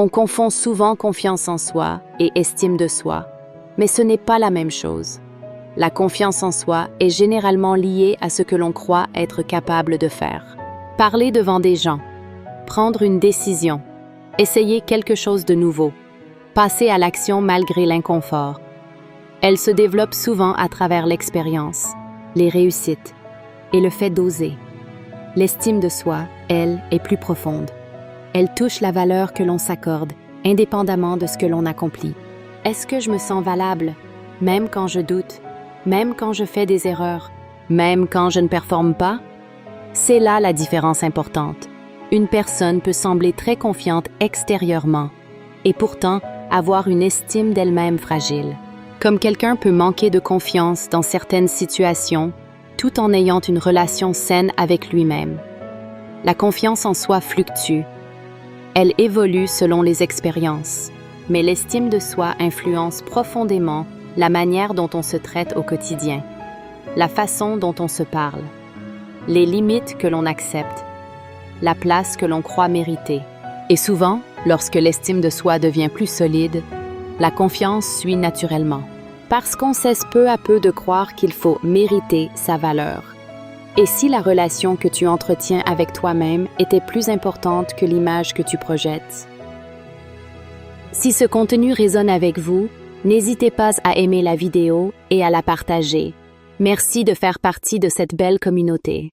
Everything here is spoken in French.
On confond souvent confiance en soi et estime de soi, mais ce n'est pas la même chose. La confiance en soi est généralement liée à ce que l'on croit être capable de faire. Parler devant des gens, prendre une décision, essayer quelque chose de nouveau, passer à l'action malgré l'inconfort. Elle se développe souvent à travers l'expérience, les réussites et le fait d'oser. L'estime de soi, elle, est plus profonde. Elle touche la valeur que l'on s'accorde, indépendamment de ce que l'on accomplit. Est-ce que je me sens valable, même quand je doute, même quand je fais des erreurs, même quand je ne performe pas? C'est là la différence importante. Une personne peut sembler très confiante extérieurement et pourtant avoir une estime d'elle-même fragile. Comme quelqu'un peut manquer de confiance dans certaines situations tout en ayant une relation saine avec lui-même. La confiance en soi fluctue. Elle évolue selon les expériences, mais l'estime de soi influence profondément la manière dont on se traite au quotidien, la façon dont on se parle, les limites que l'on accepte, la place que l'on croit mériter. Et souvent, lorsque l'estime de soi devient plus solide, la confiance suit naturellement, parce qu'on cesse peu à peu de croire qu'il faut mériter sa valeur. Et si la relation que tu entretiens avec toi-même était plus importante que l'image que tu projettes? Si ce contenu résonne avec vous, n'hésitez pas à aimer la vidéo et à la partager. Merci de faire partie de cette belle communauté.